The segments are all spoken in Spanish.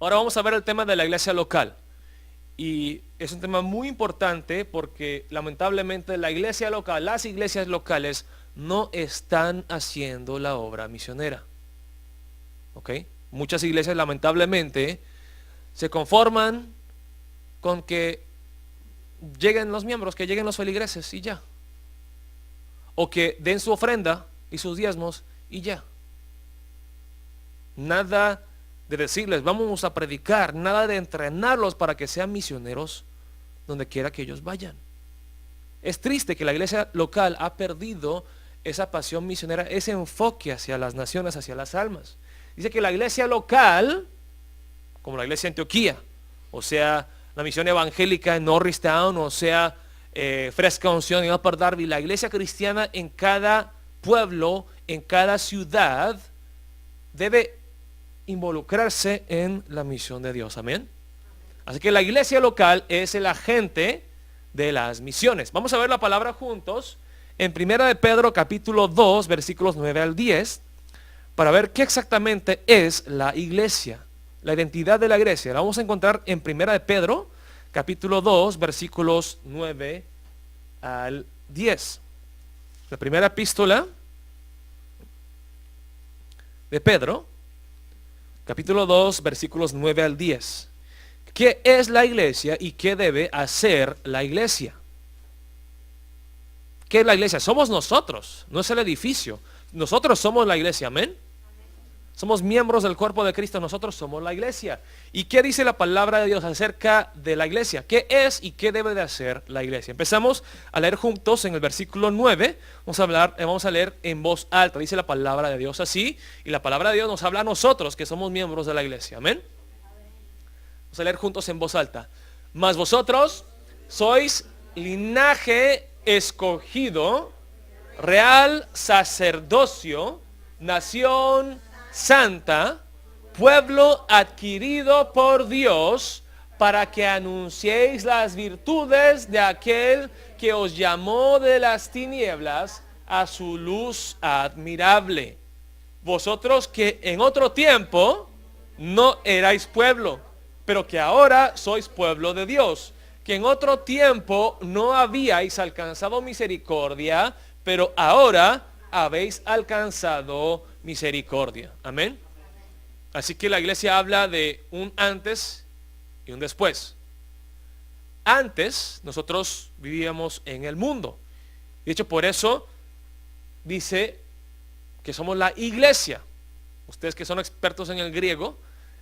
Ahora vamos a ver el tema de la iglesia local. Y es un tema muy importante porque lamentablemente la iglesia local, las iglesias locales no están haciendo la obra misionera. ¿Ok? Muchas iglesias lamentablemente se conforman con que lleguen los miembros, que lleguen los feligreses y ya. O que den su ofrenda y sus diezmos y ya. Nada de decirles vamos a predicar, nada de entrenarlos para que sean misioneros donde quiera que ellos vayan. Es triste que la iglesia local ha perdido esa pasión misionera, ese enfoque hacia las naciones, hacia las almas. Dice que la iglesia local, como la iglesia de Antioquía, o sea, la misión evangélica en Norristown, o sea, Fresca Unción en Upper Darby, la iglesia cristiana en cada pueblo, en cada ciudad, debe involucrarse en la misión de Dios. Amén. Así que la iglesia local es el agente de las misiones. Vamos a ver la palabra juntos en 1 de Pedro capítulo 2 versículos 9 al 10 para ver qué exactamente es la iglesia, la identidad de la iglesia. La vamos a encontrar en 1 de Pedro capítulo 2 versículos 9 al 10. La primera epístola de Pedro capítulo 2 versículos 9 al 10. ¿Qué es la iglesia y qué debe hacer la iglesia? ¿Qué es la iglesia? Somos nosotros, no es el edificio. Nosotros somos la iglesia, amén. Somos miembros del cuerpo de Cristo, nosotros somos la iglesia. ¿Y qué dice la palabra de Dios acerca de la iglesia? ¿Qué es y qué debe de hacer la iglesia? Empezamos a leer juntos en el versículo 9. Vamos a leer en voz alta. Dice la palabra de Dios así. Y la palabra de Dios nos habla a nosotros que somos miembros de la iglesia, amén. Vamos a leer juntos en voz alta. Mas vosotros sois linaje escogido, real sacerdocio, nación santa, pueblo adquirido por Dios, para que anunciéis las virtudes de aquel que os llamó de las tinieblas a su luz admirable. Vosotros que en otro tiempo no erais pueblo, pero que ahora sois pueblo de Dios, que en otro tiempo no habíais alcanzado misericordia, pero ahora habéis alcanzado misericordia. Amén. Así que la iglesia habla de un antes y un después. Antes nosotros vivíamos en el mundo. De hecho, por eso dice que somos la iglesia. Ustedes que son expertos en el griego,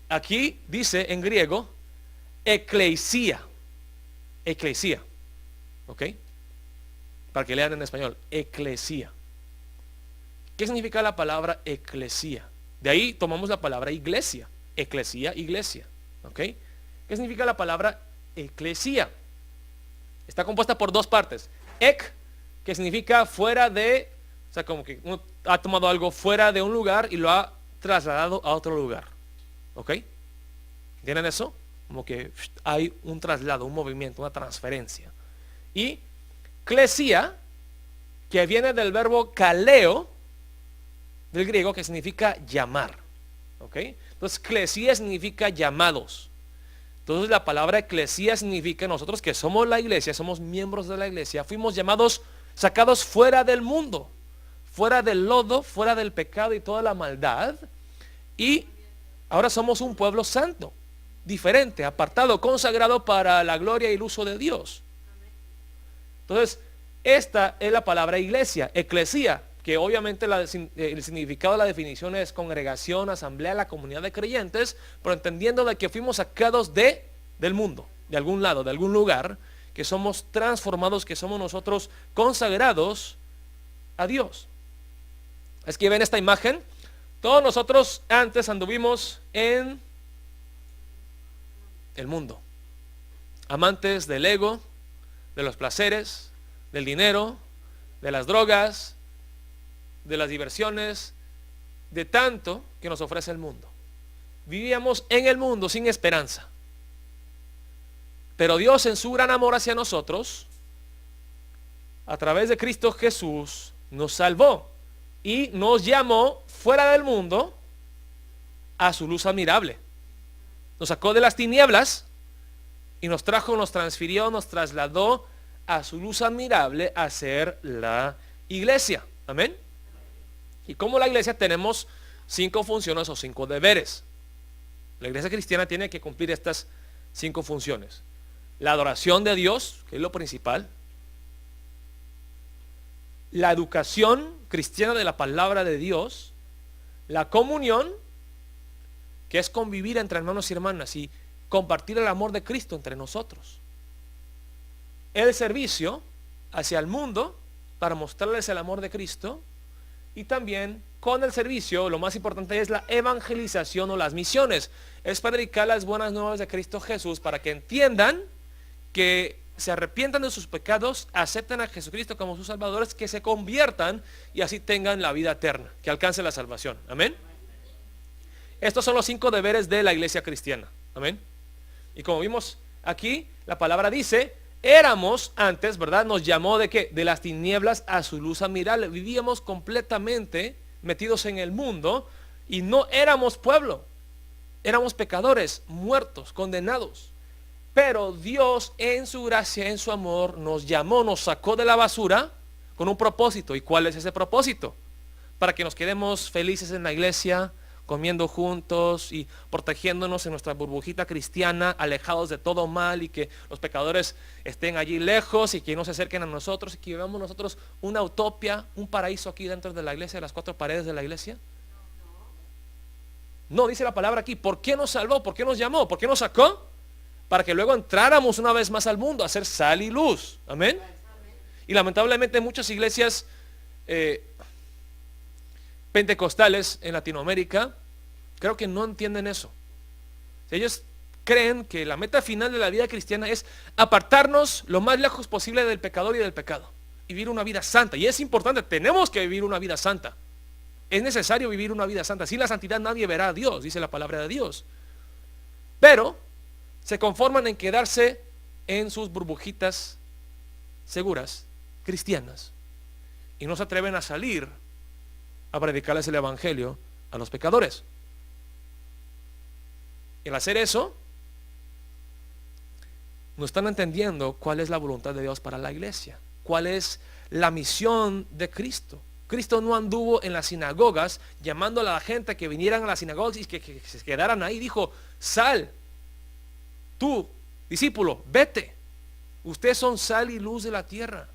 aquí dice en griego eclesia. Eclesia. ¿Ok? Para que lean en español, eclesia. ¿Qué significa la palabra eclesia? De ahí tomamos la palabra iglesia. Eclesia, iglesia. ¿Ok? ¿Qué significa la palabra eclesia? Está compuesta por dos partes. Ek, que significa fuera de, o sea, como que uno ha tomado algo fuera de un lugar y lo ha trasladado a otro lugar. ¿Ok? ¿Entienden eso? Como que hay un traslado, un movimiento, una transferencia. Y klesia, que viene del verbo kaleo, del griego, que significa llamar. ¿Ok? Entonces, klesia significa llamados. Entonces, la palabra eclesia significa nosotros que somos la iglesia, somos miembros de la iglesia, fuimos llamados, sacados fuera del mundo, fuera del lodo, fuera del pecado y toda la maldad. Y ahora somos un pueblo santo, diferente, apartado, consagrado para la gloria y el uso de Dios. Entonces, esta es la palabra iglesia, eclesia, que obviamente el significado de la definición es congregación, asamblea, la comunidad de creyentes, pero entendiendo de que fuimos sacados del mundo, de algún lado, de algún lugar, que somos transformados, que somos nosotros consagrados a Dios. Es que ven esta imagen, todos nosotros antes anduvimos en el mundo, amantes del ego, de los placeres, del dinero, de las drogas, de las diversiones, de tanto que nos ofrece el mundo. Vivíamos en el mundo sin esperanza. Pero Dios, en su gran amor hacia nosotros, a través de Cristo Jesús, nos salvó y nos llamó fuera del mundo a su luz admirable. Nos sacó de las tinieblas y nos trajo, nos transfirió, nos trasladó a su luz admirable a ser la iglesia. Amén. Y como la iglesia tenemos 5 funciones o 5 deberes. La iglesia cristiana tiene que cumplir estas 5 funciones. La adoración de Dios, que es lo principal. La educación cristiana de la palabra de Dios. La comunión, que es convivir entre hermanos y hermanas y compartir el amor de Cristo entre nosotros. El servicio hacia el mundo para mostrarles el amor de Cristo. Y también con el servicio, lo más importante es la evangelización o las misiones. Es predicar las buenas nuevas de Cristo Jesús para que entiendan, que se arrepientan de sus pecados, acepten a Jesucristo como sus salvadores, que se conviertan y así tengan la vida eterna, que alcancen la salvación. Amén. Estos son los 5 deberes de la iglesia cristiana. Amén. Y como vimos aquí, la palabra dice, éramos antes, ¿verdad? Nos llamó ¿de qué? De las tinieblas a su luz admirable. Vivíamos completamente metidos en el mundo y no éramos pueblo. Éramos pecadores, muertos, condenados. Pero Dios en su gracia, en su amor, nos llamó, nos sacó de la basura con un propósito. ¿Y cuál es ese propósito? Para que nos quedemos felices en la iglesia, comiendo juntos y protegiéndonos en nuestra burbujita cristiana, alejados de todo mal, y que los pecadores estén allí lejos y que no se acerquen a nosotros, y que vivamos nosotros una utopía, un paraíso aquí dentro de la iglesia, de las 4 paredes de la iglesia. No, dice la palabra aquí, ¿por qué nos salvó? ¿Por qué nos llamó? ¿Por qué nos sacó? Para que luego entráramos una vez más al mundo a ser sal y luz. Amén. Y lamentablemente muchas iglesias pentecostales en Latinoamérica creo que no entienden eso. Ellos creen que la meta final de la vida cristiana es apartarnos lo más lejos posible del pecador y del pecado y vivir una vida santa. Y es importante, tenemos que vivir una vida santa. Es necesario vivir una vida santa. Sin la santidad nadie verá a Dios, dice la palabra de Dios. Pero se conforman en quedarse en sus burbujitas seguras, cristianas, y no se atreven a salir a predicarles el evangelio a los pecadores. Y al hacer eso, no están entendiendo cuál es la voluntad de Dios para la iglesia, cuál es la misión de Cristo. Cristo no anduvo en las sinagogas llamando a la gente que vinieran a las sinagogas y que se quedaran ahí. Dijo, sal, tú, discípulo, vete. Ustedes son sal y luz de la tierra.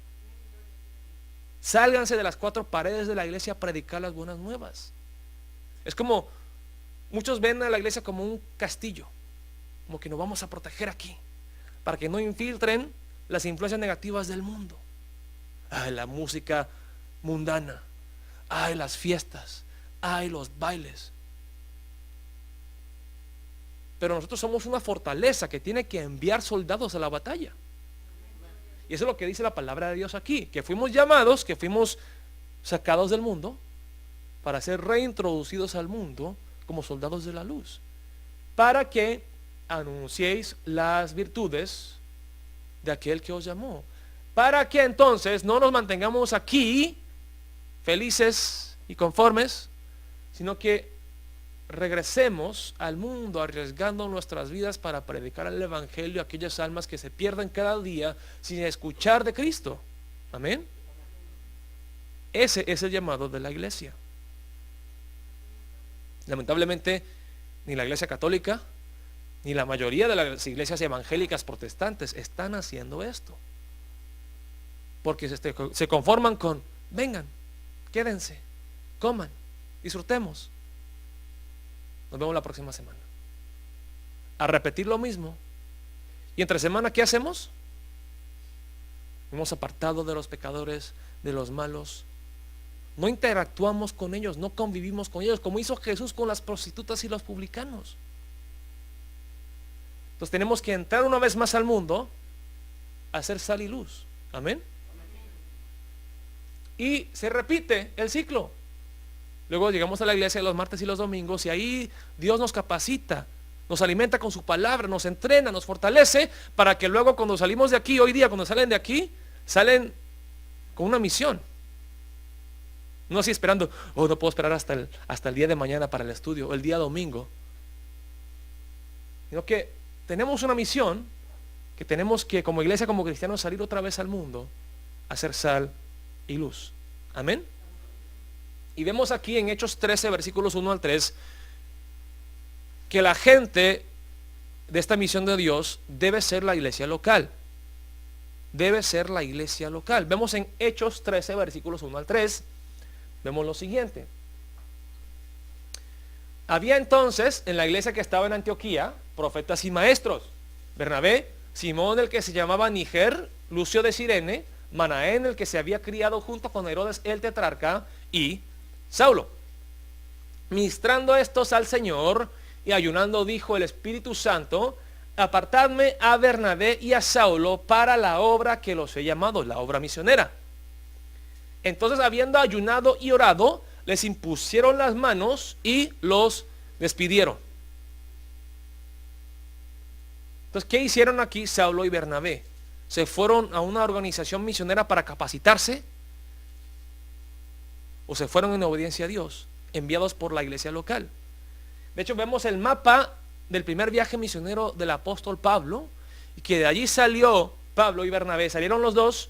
Sálganse de las 4 paredes de la iglesia a predicar las buenas nuevas. Es como, muchos ven a la iglesia como un castillo, como que nos vamos a proteger aquí, para que no infiltren las influencias negativas del mundo. Ay, la música mundana, ay, las fiestas, ay, los bailes. Pero nosotros somos una fortaleza que tiene que enviar soldados a la batalla. Y eso es lo que dice la palabra de Dios aquí, que fuimos llamados, que fuimos sacados del mundo para ser reintroducidos al mundo como soldados de la luz, para que anunciéis las virtudes de aquel que os llamó, para que entonces no nos mantengamos aquí felices y conformes, sino que regresemos al mundo arriesgando nuestras vidas para predicar el evangelio a aquellas almas que se pierden cada día sin escuchar de Cristo. Amén. Ese es el llamado de la iglesia. Lamentablemente ni la iglesia católica ni la mayoría de las iglesias evangélicas protestantes están haciendo esto, porque se conforman con vengan, quédense, coman, disfrutemos. Nos vemos la próxima semana. A repetir lo mismo. Y entre semana, ¿qué hacemos? Hemos apartado de los pecadores, de los malos. No interactuamos con ellos, no convivimos con ellos, como hizo Jesús con las prostitutas y los publicanos. Entonces tenemos que entrar una vez más al mundo a hacer sal y luz. Amén. Y se repite el ciclo. Luego llegamos a la iglesia los martes y los domingos y ahí Dios nos capacita, nos alimenta con su palabra, nos entrena, nos fortalece para que luego cuando salimos de aquí, hoy día cuando salen de aquí, salen con una misión. No así esperando, no puedo esperar hasta el día de mañana para el estudio, o el día domingo. sino que tenemos una misión que tenemos que, como iglesia, como cristianos, salir otra vez al mundo a ser sal y luz. Amén. Y vemos aquí en Hechos 13, versículos 1 al 3, que la gente de esta misión de Dios debe ser la iglesia local. Debe ser la iglesia local. Vemos en Hechos 13, versículos 1 al 3, vemos lo siguiente. Había entonces en la iglesia que estaba en Antioquía profetas y maestros: Bernabé, Simón el que se llamaba Níger, Lucio de Cirene, Manaén el que se había criado junto con Herodes el tetrarca, y Saulo. Ministrando estos al Señor y ayunando, dijo el Espíritu Santo: apartadme a Bernabé y a Saulo para la obra que los he llamado, la obra misionera. Entonces, habiendo ayunado y orado, les impusieron las manos y los despidieron. Entonces, ¿qué hicieron aquí Saulo y Bernabé? ¿Se fueron a una organización misionera para capacitarse? ¿O se fueron en obediencia a Dios, enviados por la iglesia local? De hecho, vemos el mapa del primer viaje misionero del apóstol Pablo, y que de allí salió Pablo y Bernabé. Salieron los dos,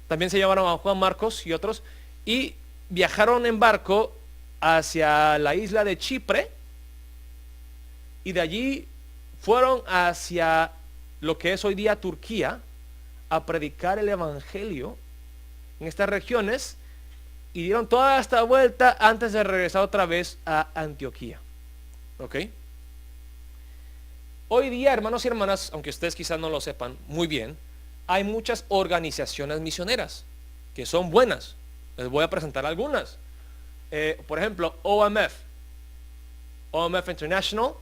también se llevaron a Juan Marcos y otros, y viajaron en barco hacia la isla de Chipre, y de allí fueron hacia lo que es hoy día Turquía, a predicar el evangelio en estas regiones, y dieron toda esta vuelta antes de regresar otra vez a Antioquía. ¿Ok? Hoy día, hermanos y hermanas, aunque ustedes quizás no lo sepan muy bien, hay muchas organizaciones misioneras que son buenas. Les voy a presentar algunas. Por ejemplo, OMF International,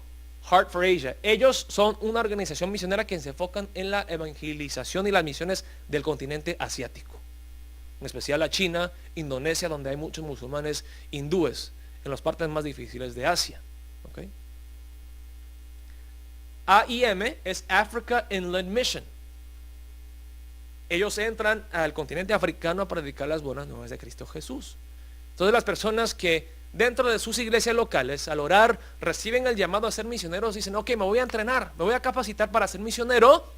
Heart for Asia. Ellos son una organización misionera que se enfocan en la evangelización y las misiones del continente asiático, en especial a China, Indonesia, donde hay muchos musulmanes hindúes, en las partes más difíciles de Asia. ¿Okay? AIM es Africa Inland Mission. Ellos entran al continente africano a predicar las buenas nuevas de Cristo Jesús. Entonces, las personas que dentro de sus iglesias locales, al orar, reciben el llamado a ser misioneros, dicen: ok, me voy a entrenar, me voy a capacitar para ser misionero.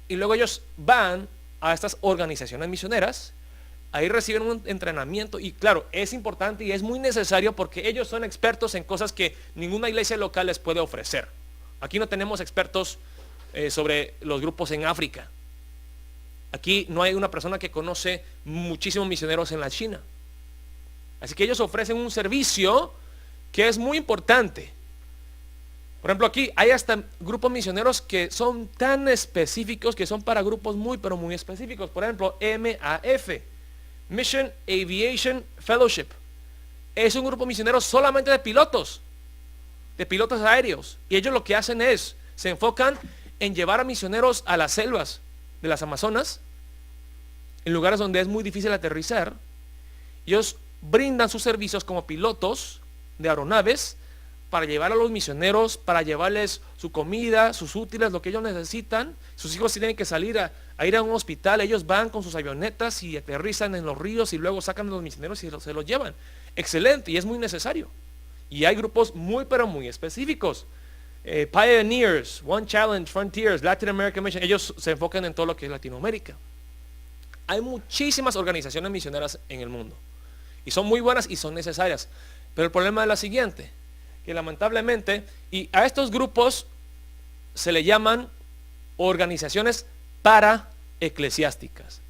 Y luego ellos van a estas organizaciones misioneras, ahí reciben un entrenamiento, y claro, es importante y es muy necesario, porque ellos son expertos en cosas que ninguna iglesia local les puede ofrecer. Aquí no tenemos expertos sobre los grupos en África. Aquí no hay una persona que conoce muchísimos misioneros en la China. Así que ellos ofrecen un servicio que es muy importante. Por ejemplo, aquí hay hasta grupos misioneros que son tan específicos, que son para grupos muy, pero muy específicos. Por ejemplo, MAF, Mission Aviation Fellowship. Es un grupo misionero solamente de pilotos aéreos. Y ellos lo que hacen es, se enfocan en llevar a misioneros a las selvas de las Amazonas, en lugares donde es muy difícil aterrizar. Ellos brindan sus servicios como pilotos de aeronaves para llevar a los misioneros, para llevarles su comida, sus útiles, lo que ellos necesitan. Sus hijos tienen que salir a ir a un hospital, ellos van con sus avionetas y aterrizan en los ríos y luego sacan a los misioneros y se los llevan. Excelente, y es muy necesario. Y hay grupos muy, pero muy específicos. Pioneers, One Challenge, Frontiers, Latin American Mission. Ellos se enfocan en todo lo que es Latinoamérica. Hay muchísimas organizaciones misioneras en el mundo, y son muy buenas y son necesarias. Pero el problema es la siguiente, que lamentablemente, y a estos grupos se le llaman organizaciones paraeclesiásticas.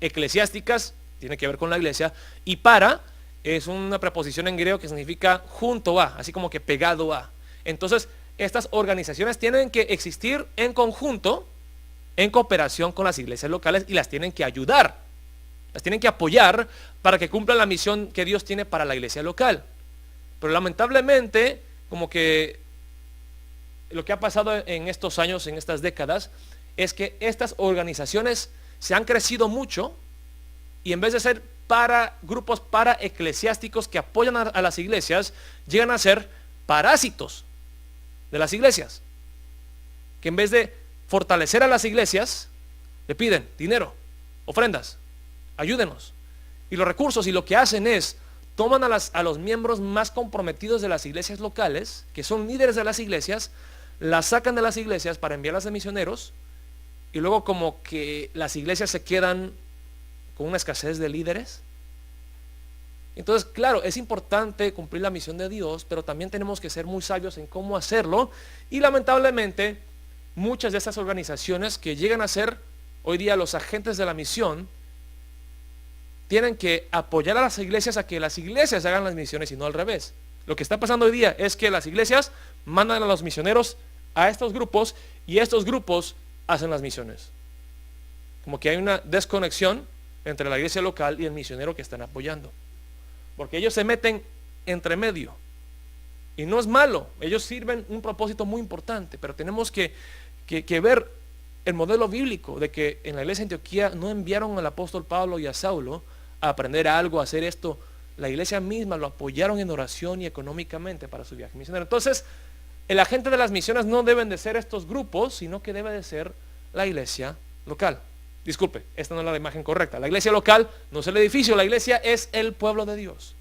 Eclesiásticas tiene que ver con la iglesia, y para es una preposición en griego que significa junto a, así como que pegado a. Entonces, estas organizaciones tienen que existir en conjunto, en cooperación con las iglesias locales, y las tienen que ayudar, las tienen que apoyar para que cumplan la misión que Dios tiene para la iglesia local. Pero lamentablemente, como que lo que ha pasado en estos años, en estas décadas, es que estas organizaciones se han crecido mucho, y en vez de ser grupos paraeclesiásticos que apoyan a las iglesias, llegan a ser parásitos de las iglesias, que en vez de fortalecer a las iglesias, le piden dinero, ofrendas, ayúdenos, y los recursos, y lo que hacen es, toman a los miembros más comprometidos de las iglesias locales, que son líderes de las iglesias, las sacan de las iglesias para enviarlas a misioneros, y luego como que las iglesias se quedan con una escasez de líderes. Entonces, claro, es importante cumplir la misión de Dios, pero también tenemos que ser muy sabios en cómo hacerlo. Y lamentablemente, muchas de estas organizaciones que llegan a ser hoy día los agentes de la misión, tienen que apoyar a las iglesias a que las iglesias hagan las misiones y no al revés. Lo que está pasando hoy día es que las iglesias mandan a los misioneros a estos grupos y estos grupos hacen las misiones. Como que hay una desconexión entre la iglesia local y el misionero que están apoyando. Porque ellos se meten entre medio. Y no es malo, ellos sirven un propósito muy importante, pero tenemos que ver el modelo bíblico de que en la iglesia de Antioquía no enviaron al apóstol Pablo y a Saulo a aprender algo, a hacer esto. La iglesia misma lo apoyaron en oración y económicamente para su viaje misionero. Entonces, el agente de las misiones no deben de ser estos grupos, sino que debe de ser la iglesia local. Disculpe, esta no es la imagen correcta. La iglesia local no es el edificio, la iglesia es el pueblo de Dios.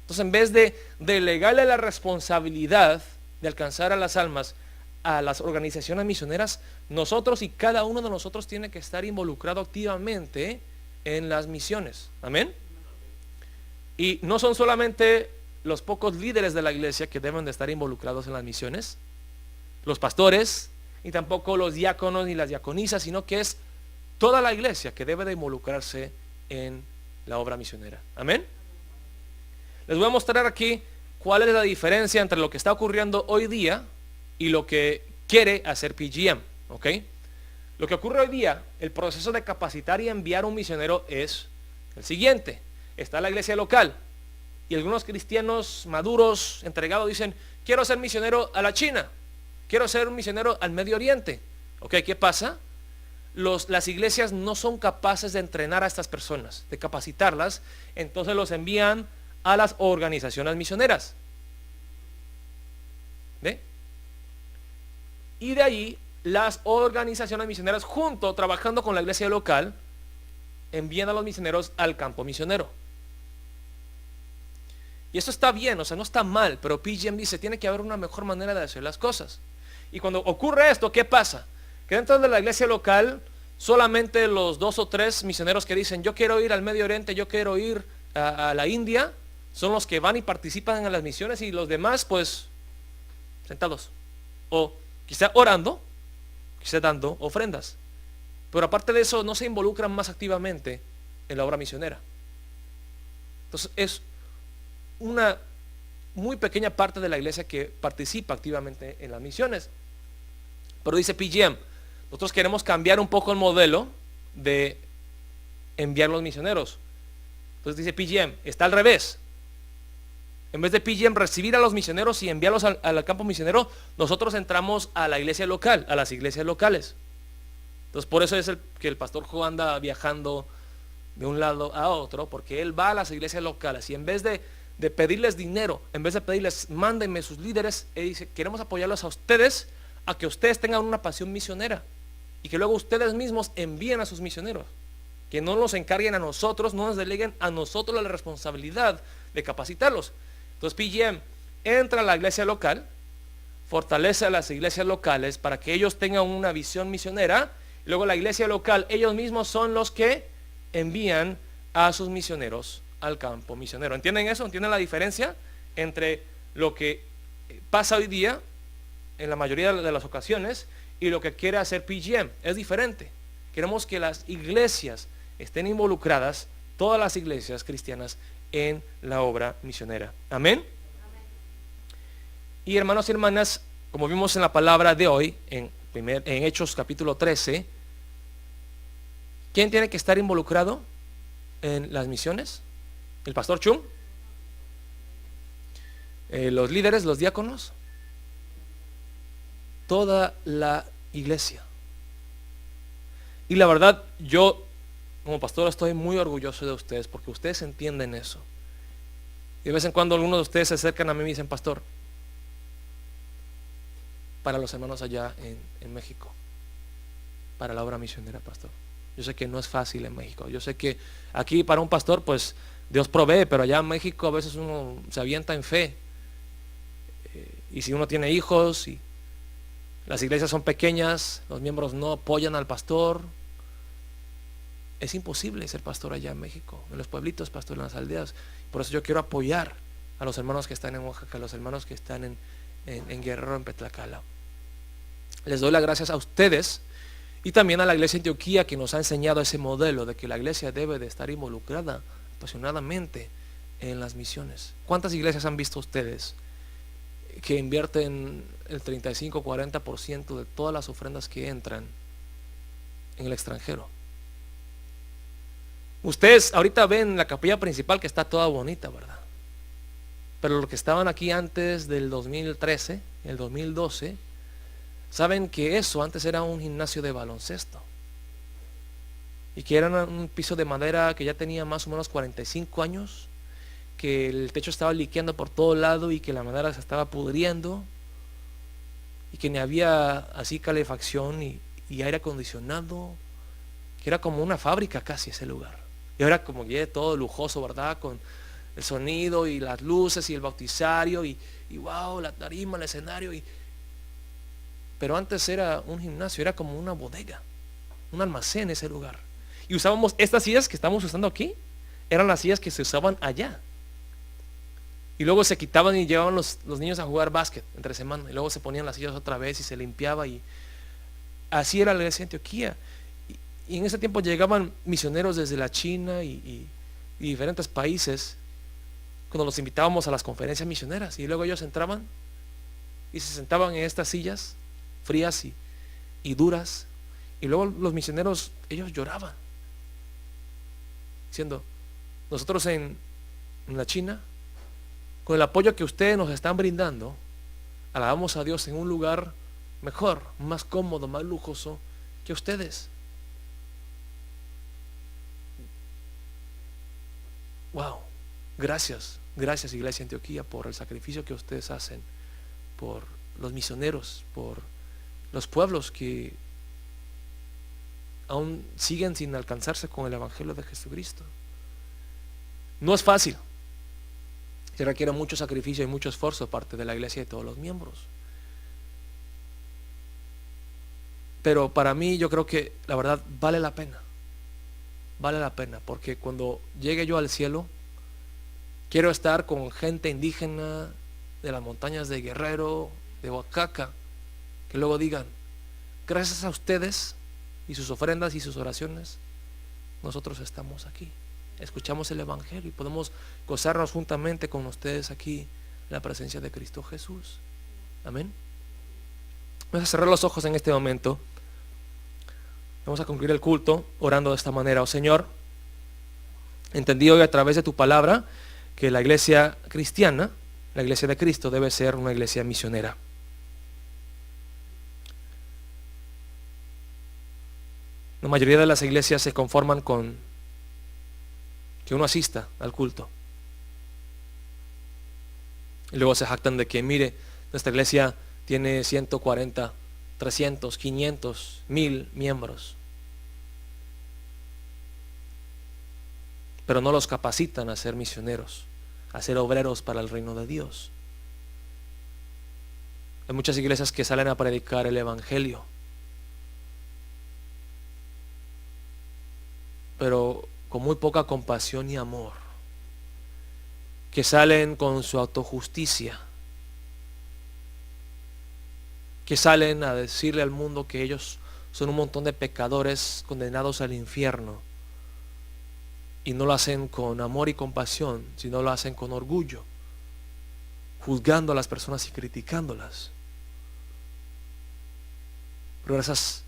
Entonces, en vez de delegarle la responsabilidad de alcanzar a las almas a las organizaciones misioneras, nosotros y cada uno de nosotros tiene que estar involucrado activamente en las misiones. Amén. Y no son solamente los pocos líderes de la iglesia que deben de estar involucrados en las misiones, los pastores, y tampoco los diáconos ni las diaconisas, sino que es toda la iglesia que debe de involucrarse en la obra misionera. Amén. Les voy a mostrar aquí cuál es la diferencia entre lo que está ocurriendo hoy día y lo que quiere hacer PGM. ¿Ok? Lo que ocurre hoy día, el proceso de capacitar y enviar un misionero es el siguiente. Está la iglesia local y algunos cristianos maduros, entregados, dicen: quiero ser misionero a la China, quiero ser un misionero al Medio Oriente. ¿Ok? ¿Qué pasa? Las iglesias no son capaces de entrenar a estas personas, de capacitarlas, entonces los envían a las organizaciones misioneras. ¿Ve? Y de ahí las organizaciones misioneras, trabajando con la iglesia local, envían a los misioneros al campo misionero. Y eso está bien, o sea, no está mal, pero PGM dice, tiene que haber una mejor manera de hacer las cosas. Y cuando ocurre esto, ¿qué pasa? Que dentro de la iglesia local, solamente los 2 o 3 misioneros que dicen, yo quiero ir al Medio Oriente, yo quiero ir a la India, son los que van y participan en las misiones, y los demás, pues, sentados. O quizá orando, quizá dando ofrendas. Pero aparte de eso, no se involucran más activamente en la obra misionera. Entonces, es una muy pequeña parte de la iglesia que participa activamente en las misiones. Pero dice PGM, nosotros queremos cambiar un poco el modelo de enviar los misioneros. Entonces dice PGM, está al revés. En vez de PGM recibir a los misioneros y enviarlos al campo misionero, nosotros entramos a la iglesia local, a las iglesias locales. Entonces por eso es que el pastor Jo anda viajando de un lado a otro, porque él va a las iglesias locales y en vez de pedirles dinero, en vez de pedirles, mándenme sus líderes, él dice, queremos apoyarlos a ustedes, a que ustedes tengan una pasión misionera y que luego ustedes mismos envíen a sus misioneros, que no nos encarguen a nosotros, no nos deleguen a nosotros la responsabilidad de capacitarlos. Entonces PGM entra a la iglesia local, fortalece a las iglesias locales para que ellos tengan una visión misionera, y luego la iglesia local, ellos mismos son los que envían a sus misioneros al campo misionero. ¿Entienden eso? ¿Entienden la diferencia entre lo que pasa hoy día en la mayoría de las ocasiones y lo que quiere hacer PGM? Es diferente. Queremos que las iglesias estén involucradas, todas las iglesias cristianas, en la obra misionera. Amén. Amén. Y hermanos y hermanas, como vimos en la palabra de hoy, en Hechos capítulo 13, ¿quién tiene que estar involucrado en las misiones? ¿El pastor Chung? ¿Los líderes, los diáconos? Toda la iglesia. Y la verdad, yo como pastor estoy muy orgulloso de ustedes, porque ustedes entienden eso. Y de vez en cuando algunos de ustedes se acercan a mí y me dicen, pastor, para los hermanos allá en México, para la obra misionera, pastor. Yo sé que no es fácil en México. Yo sé que aquí para un pastor, pues Dios provee, pero allá en México a veces uno se avienta en fe. Y si uno tiene hijos y las iglesias son pequeñas, los miembros no apoyan al pastor, es imposible ser pastor allá en México, en los pueblitos, pastor en las aldeas. Por eso yo quiero apoyar a los hermanos que están en Oaxaca, a los hermanos que están en Guerrero, en Petlacala. Les doy las gracias a ustedes y también a la iglesia de Antioquía, que nos ha enseñado ese modelo de que la iglesia debe de estar involucrada apasionadamente en las misiones. ¿Cuántas iglesias han visto ustedes que invierten el 35-40% de todas las ofrendas que entran en el extranjero? Ustedes ahorita ven la capilla principal que está toda bonita, ¿verdad? Pero los que estaban aquí antes del 2013, el 2012, saben que eso antes era un gimnasio de baloncesto y que era un piso de madera que ya tenía más o menos 45 años, que el techo estaba liqueando por todo lado y que la madera se estaba pudriendo y que ni había así calefacción y aire acondicionado, que era como una fábrica casi ese lugar. Y ahora como ya todo lujoso, ¿verdad? Con el sonido y las luces y el bautizario y wow, la tarima, el escenario. Pero antes era un gimnasio, era como una bodega, un almacén ese lugar. Y usábamos estas sillas que estamos usando aquí, eran las sillas que se usaban allá. Y luego se quitaban y llevaban los niños a jugar básquet entre semana. Y luego se ponían las sillas otra vez y se limpiaba. Y así era la iglesia de Antioquía. Y en ese tiempo llegaban misioneros desde la China y diferentes países, cuando los invitábamos a las conferencias misioneras. Y luego ellos entraban y se sentaban en estas sillas frías y duras. Y luego los misioneros, ellos lloraban, diciendo: nosotros en la China, con el apoyo que ustedes nos están brindando, alabamos a Dios en un lugar mejor, más cómodo, más lujoso que ustedes. Wow, gracias iglesia de Antioquía por el sacrificio que ustedes hacen, por los misioneros, por los pueblos que aún siguen sin alcanzarse con el evangelio de Jesucristo. No es fácil, se requiere mucho sacrificio y mucho esfuerzo de parte de la iglesia y de todos los miembros. Pero para mí, yo creo que la verdad vale la pena, porque cuando llegue yo al cielo, quiero estar con gente indígena de las montañas de Guerrero, de Oaxaca, que luego digan: gracias a ustedes y sus ofrendas y sus oraciones, nosotros estamos aquí, escuchamos el evangelio y podemos gozarnos juntamente con ustedes aquí en la presencia de Cristo Jesús. Amén. Vamos a cerrar los ojos en este momento. Vamos a concluir el culto orando de esta manera. Oh Señor, entendí hoy a través de tu palabra que la iglesia cristiana, la iglesia de Cristo, debe ser una iglesia misionera. La mayoría de las iglesias se conforman con que uno asista al culto. Y luego se jactan de que, mire, nuestra iglesia tiene 140, 300, 500, 1000 miembros. Pero no los capacitan a ser misioneros, a ser obreros para el reino de Dios. Hay muchas iglesias que salen a predicar el evangelio, pero con muy poca compasión y amor, que salen con su autojusticia, que salen a decirle al mundo que ellos son un montón de pecadores condenados al infierno, y no lo hacen con amor y compasión, sino lo hacen con orgullo, juzgando a las personas y criticándolas. Pero gracias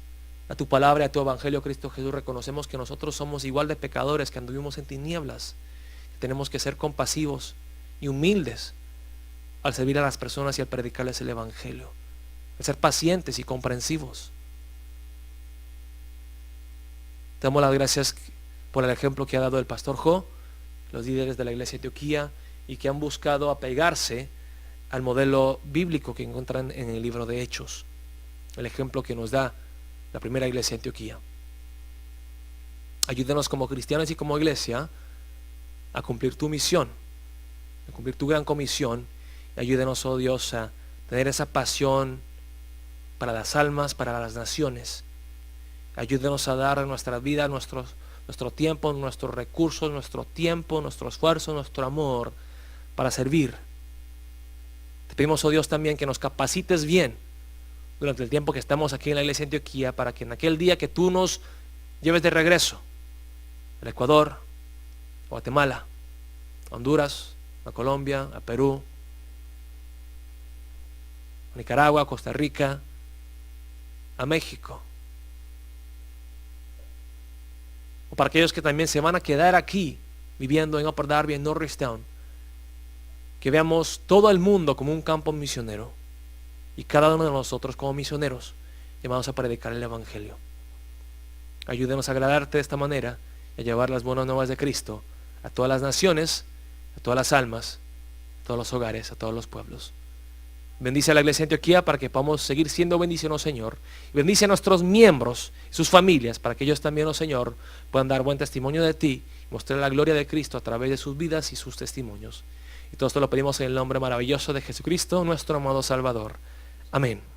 a tu palabra y a tu evangelio, Cristo Jesús, reconocemos que nosotros somos igual de pecadores, que anduvimos en tinieblas, que tenemos que ser compasivos y humildes al servir a las personas y al predicarles el evangelio, al ser pacientes y comprensivos. Te damos las gracias por el ejemplo que ha dado el pastor Jo, los líderes de la iglesia de Antioquía, y que han buscado apegarse al modelo bíblico que encuentran en el libro de Hechos, el ejemplo que nos da la primera iglesia de Antioquía. Ayúdenos como cristianos y como iglesia a cumplir tu misión, a cumplir tu gran comisión, y ayúdenos, oh Dios, a tener esa pasión para las almas, para las naciones. Ayúdenos a dar en nuestra vida nuestro tiempo, nuestros recursos, nuestro tiempo, nuestro esfuerzo, nuestro amor para servir. Te pedimos, oh Dios, también que nos capacites bien durante el tiempo que estamos aquí en la iglesia de Antioquía, para que en aquel día que tú nos lleves de regreso al Ecuador, a Guatemala, a Honduras, a Colombia, a Perú, a Nicaragua, a Costa Rica, a México, o para aquellos que también se van a quedar aquí viviendo en Upper Darby, en Norristown, que veamos todo el mundo como un campo misionero y cada uno de nosotros como misioneros llamados a predicar el Evangelio. Ayúdenos a agradarte de esta manera y a llevar las buenas nuevas de Cristo a todas las naciones, a todas las almas, a todos los hogares, a todos los pueblos. Bendice a la iglesia de Antioquía para que podamos seguir siendo bendición, oh Señor. Y bendice a nuestros miembros y sus familias para que ellos también, oh Señor, puedan dar buen testimonio de ti y mostrar la gloria de Cristo a través de sus vidas y sus testimonios. Y todo esto lo pedimos en el nombre maravilloso de Jesucristo, nuestro amado Salvador. Amén.